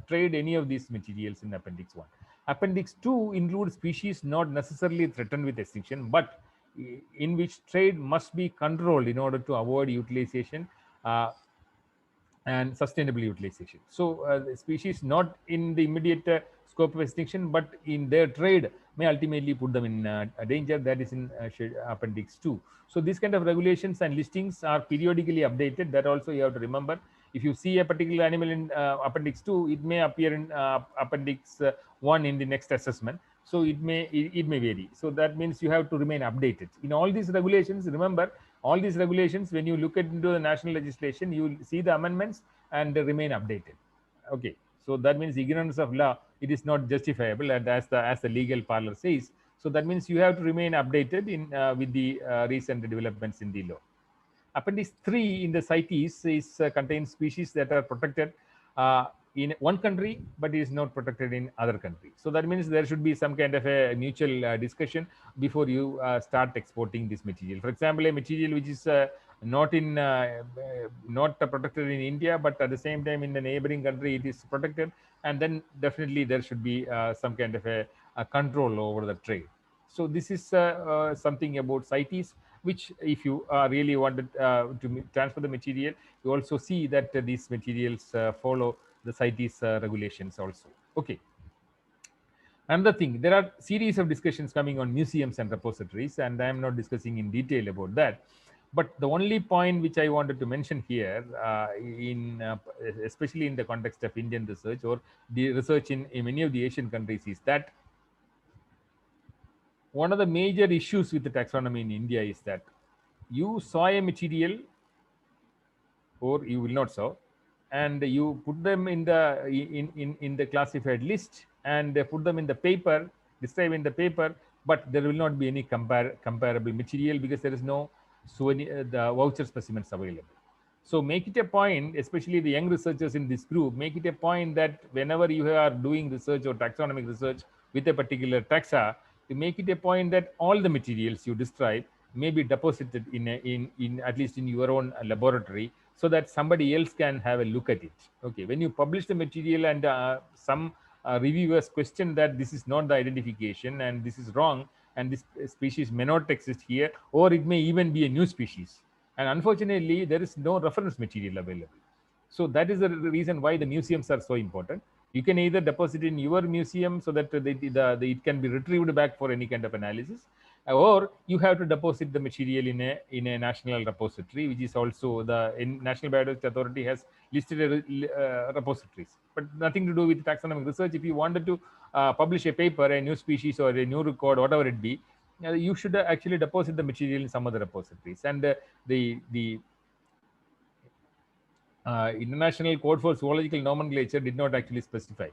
trade any of these materials in appendix 1. Appendix 2 includes species not necessarily threatened with extinction, but in which trade must be controlled in order to avoid utilization and sustainable utilization. So the species not in the immediate scope of extinction, but in their trade may ultimately put them in danger. That is in appendix 2. So these kind of regulations and listings are periodically updated. That also you have to remember. If you see a particular animal in appendix 2, it may appear in appendix 1 in the next assessment. So it may vary. So that means you have to remain updated in all these regulations. Remember, all these regulations, when you look into the national legislation, you will see the amendments and they remain updated. Okay, so that means ignorance of law, it is not justifiable, and as the legal parlor says. So that means you have to remain updated in with the recent developments in the law. Appendix 3 in the CITES is contains species that are protected in one country but is not protected in other country. So that means there should be some kind of a mutual discussion before you start exporting this material. For example, a material which is not protected in India, but at the same time in the neighboring country it is protected, and then definitely there should be some kind of a control over the trade. So this is something about CITES, which if you really wanted to transfer the material, you also see that these materials follow the CITES regulations also. Okay. Another thing, there are series of discussions coming on museums and repositories, and I am not discussing in detail about that. But the only point which I wanted to mention here, especially in the context of Indian research or the research in many of the Asian countries, is that one of the major issues with the taxonomy in India is that you saw a material or you will not saw, and you put them in the classified list and put them in the paper, describe in the paper, but there will not be any comparable material because there is no the voucher specimens available. So make it a point, especially the young researchers in this group, make it a point that whenever you are doing research or taxonomic research with a particular taxa, you make it a point that all the materials you describe may be deposited in at least in your own laboratory, so that somebody else can have a look at it. Okay, when you publish the material and some reviewers question that this is not the identification and this is wrong and this species may not exist here, or it may even be a new species, and unfortunately there is no reference material available. So that is the reason why the museums are so important. You can either deposit in your museum so that it can be retrieved back for any kind of analysis, or you have to deposit the material in a national repository, which is also the National Biodiversity Authority has listed repositories, but nothing to do with taxonomic research. If you wanted to publish a paper, a new species or a new record, whatever it be, you should actually deposit the material in some other repositories. And the International Code for Zoological Nomenclature did not actually specify.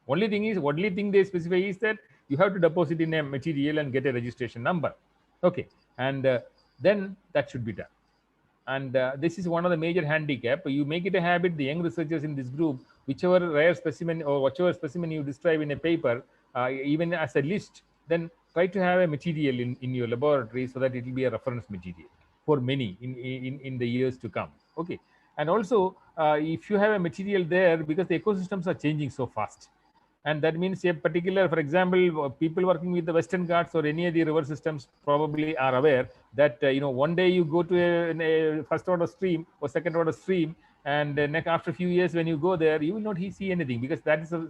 Only thing they specify is that you have to deposit in a material and get a registration number. Okay, and then that should be done. And this is one of the major handicap. You make it a habit, the young researchers in this group, whichever rare specimen or whichever specimen you describe in a paper, even as a list, then try to have a material in your laboratory so that it will be a reference material for many in the years to come. Okay, and also if you have a material there, because the ecosystems are changing so fast, and that means a particular, for example, people working with the Western Ghats or any of the river systems probably are aware that one day you go to a first order stream or second order stream, and after a few years when you go there, you will not see anything, because that is a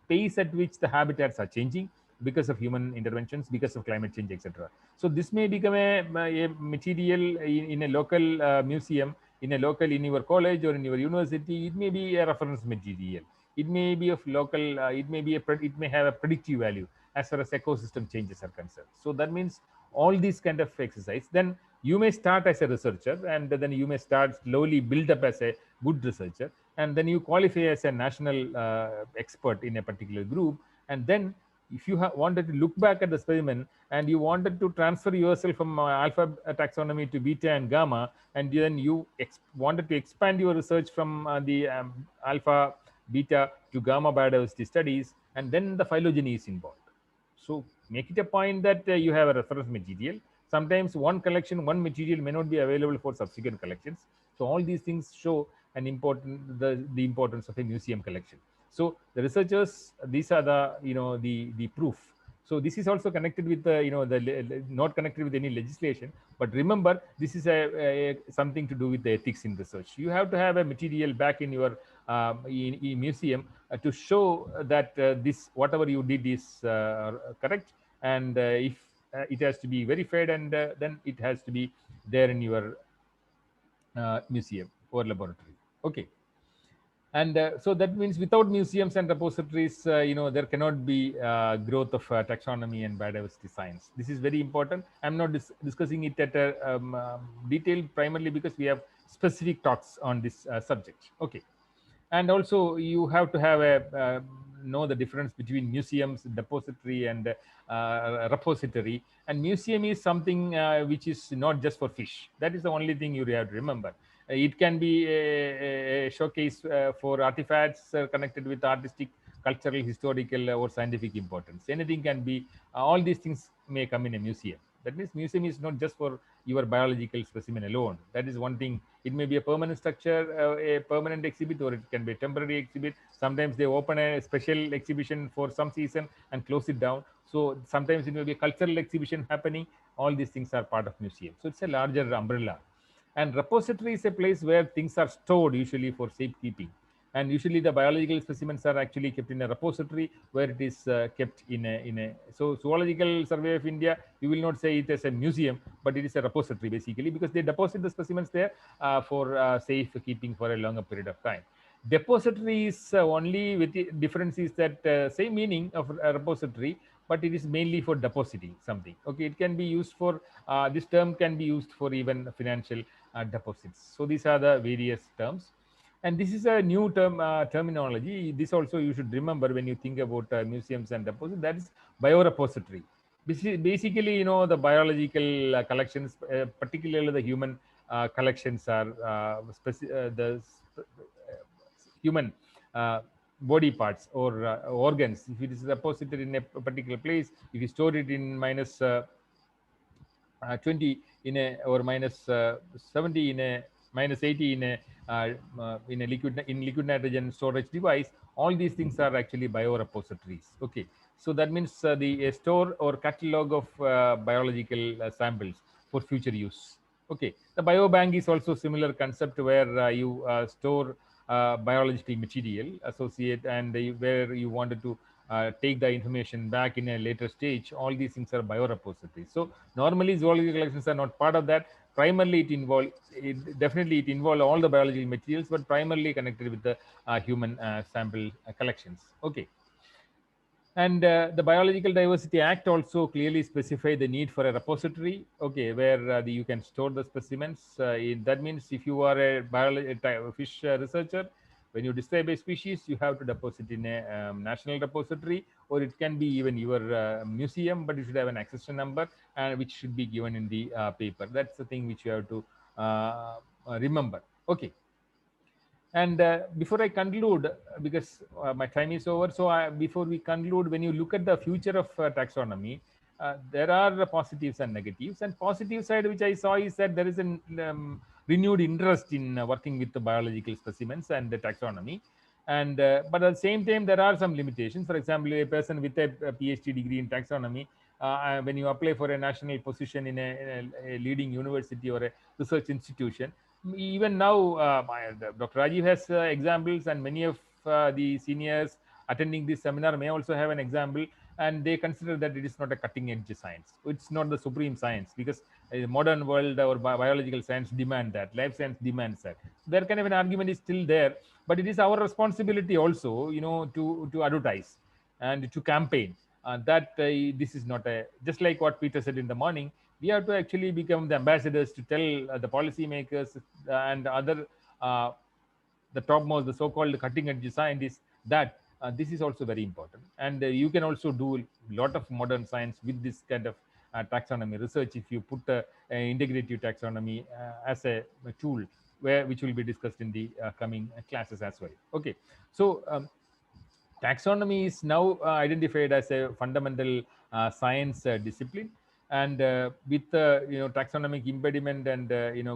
pace at which the habitats are changing because of human interventions, because of climate change, etc. So this may become a material in a local museum, in a local, in your college or in your university. It may be a reference material. It may be of local. It may have a predictive value as far as ecosystem changes are concerned. So that means all these kind of exercise. Then you may start as a researcher, and then you may start slowly build up as a good researcher, and then you qualify as a national expert in a particular group. And then if you wanted to look back at the specimen and you wanted to transfer yourself from alpha taxonomy to beta and gamma, and then you wanted to expand your research from the alpha, beta to gamma biodiversity studies, and then the phylogeny is involved. So make it a point that you have a reference material. Sometimes one collection, one material may not be available for subsequent collections. So all these things show an important the importance of a museum collection. So the researchers, these are the the proof. So this is also connected with the not connected with any legislation, but remember this is a something to do with the ethics in research. You have to have a material back in your in museum to show that this whatever you did is correct, and if it has to be verified, and then it has to be there in your museum or laboratory. Okay, and so that means without museums and repositories, there cannot be growth of taxonomy and biodiversity science. This is very important. I'm not discussing it at a detail, primarily because we have specific talks on this subject. Okay, and also you have to have a know the difference between museums, depository, and repository. And museum is something which is not just for fish. That is the only thing you have to remember. It can be a showcase for artifacts connected with artistic, cultural, historical, or scientific importance. Anything can be. All these things may come in a museum. That means museum is not just for your biological specimen alone. That is one thing. It may be a permanent structure, a permanent exhibit, or it can be a temporary exhibit. Sometimes they open a special exhibition for some season and close it down. So sometimes it may be a cultural exhibition happening. All these things are part of museum. So it's a larger umbrella. And repository is a place where things are stored, usually for safekeeping. And usually the biological specimens are actually kept in a repository where it is kept in a. So Zoological Survey of India, you will not say it as a museum, but it is a repository basically, because they deposit the specimens there for safe keeping for a longer period of time. Depository is only with the difference is that same meaning of a repository, but it is mainly for depositing something. Okay, it can be used for this term can be used for even financial deposits. So these are the various terms, and this is a new terminology. This also you should remember when you think about museums and deposits. That is biorepository. Basically, the biological collections, particularly the human collections, are the human uh, body parts or organs. If it is deposited in a particular place, if you store it in minus 20 in a, or minus 70 in a, minus 80 in a liquid nitrogen storage device, all these things are actually biorepositories. Okay, so that means the a store or catalog of biological samples for future use. Okay, the biobank is also similar concept where you store biological material associate, and where you wanted to take the information back in a later stage. All these things are biorepositories. So normally zoological collections are not part of that. Primarily it involve all the biological materials, but primarily connected with the human sample collections. Okay, and the Biological Diversity Act also clearly specify the need for a repository, okay, where you can store the specimens. That means if you are a fish researcher, when you describe a species, you have to deposit in a national repository, or it can be even your museum, but you should have an accession number, and which should be given in the paper. That's the thing which you have to remember. Okay, and before I conclude, because my time is over, so before we conclude, when you look at the future of taxonomy, there are the positives and negatives. And positive side, which I saw, is that there is a renewed interest in working with the biological specimens and the taxonomy. And but at the same time, there are some limitations. For example, a person with a PhD degree in taxonomy, when you apply for a national position in a leading university or a research institution, even now, Dr. Rajiv has examples, and many of the seniors attending this seminar may also have an example, and they consider that it is not a cutting edge science. It's not the supreme science, because the modern world or biological science demand that, life science demands that. That kind of an argument is still there, but it is our responsibility also, to advertise and to campaign that this is not a, just like what Peter said in the morning, we have to actually become the ambassadors to tell the policymakers and other uh, the topmost, the so-called cutting edge scientists, that this is also very important. And you can also do a lot of modern science with this kind of taxonomy research, if you put integrative taxonomy as a tool, which will be discussed in the coming classes as well. Okay, so taxonomy is now identified as a fundamental science discipline, and with taxonomic impediment and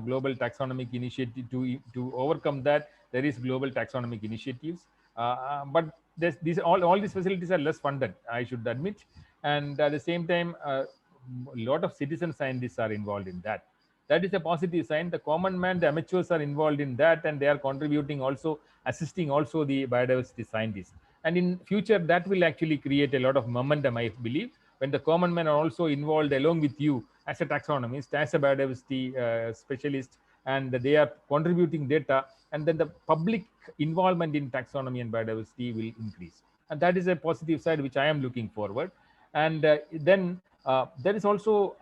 global taxonomic initiative, to overcome that, there is global taxonomic initiatives, but these all these facilities are less funded, I should admit. And at the same time, a lot of citizen scientists are involved in that. That is a positive sign. The common man, the amateurs are involved in that, and they are contributing also, assisting also the biodiversity scientists. And in future, that will actually create a lot of momentum, I believe, when the common men are also involved along with you as a taxonomist, as a biodiversity specialist, and they are contributing data, and then the public involvement in taxonomy and biodiversity will increase. And that is a positive side which I am looking forward. And then there is also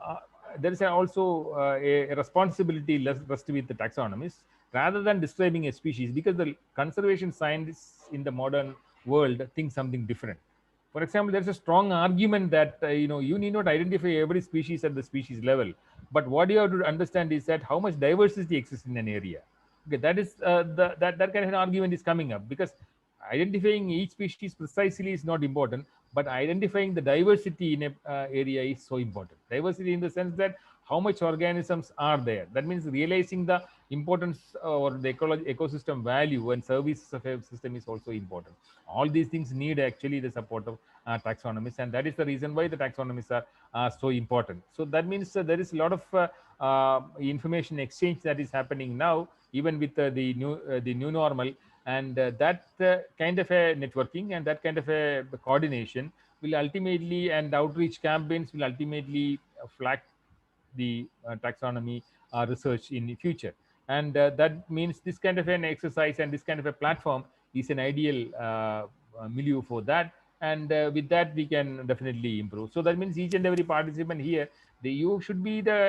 a responsibility rest with the taxonomists, rather than describing a species, because the conservation scientists in the modern world think something different. For example, there's a strong argument that you need not identify every species at the species level, but what you have to understand is that how much diversity exists in an area. Okay, that is that kind of an argument is coming up, because identifying each species precisely is not important, but identifying the diversity in a area is so important. Diversity in the sense that how much organisms are there. That means realizing the importance or the ecosystem value and service of a system is also important. All these things need actually the support of taxonomists, and that is the reason why the taxonomists are so important. So that means there is a lot of information exchange that is happening now, even with the new normal, and that kind of a networking and that kind of a coordination will ultimately, and outreach campaigns will ultimately flag the taxonomy research in the future. And that means this kind of an exercise and this kind of a platform is an ideal milieu for that. and with that we can definitely improve. So that means each and every participant here, you should be the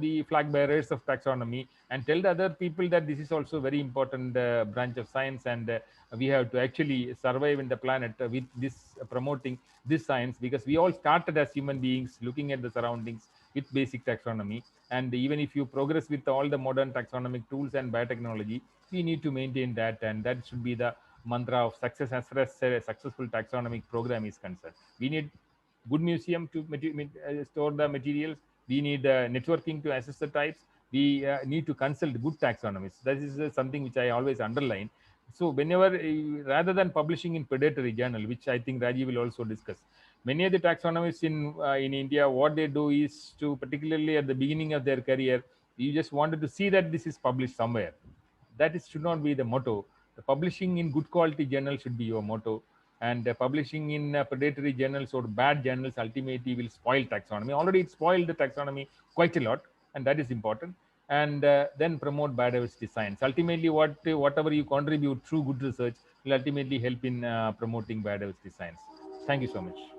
the flag bearers of taxonomy, and tell the other people that this is also very important branch of science, and we have to actually survive in the planet with this promoting this science, because we all started as human beings looking at the surroundings with basic taxonomy. And even if you progress with all the modern taxonomic tools and biotechnology, we need to maintain that, and that should be the mantra of success as far as a successful taxonomic program is concerned. We need good museum to store the materials. We need networking to assess the types. We need to consult good taxonomists. That is something which I always underline. So whenever, rather than publishing in predatory journal, which I think Raji will also discuss, many of the taxonomists in India, what they do is to, particularly at the beginning of their career, you just wanted to see that this is published somewhere. That is should not be the motto. The publishing in good quality journals should be your motto, and publishing in predatory journals or bad journals ultimately will spoil taxonomy. Already it spoiled the taxonomy quite a lot, and that is important. And then promote biodiversity science. Ultimately, whatever you contribute through good research will ultimately help in promoting biodiversity science. Thank you so much.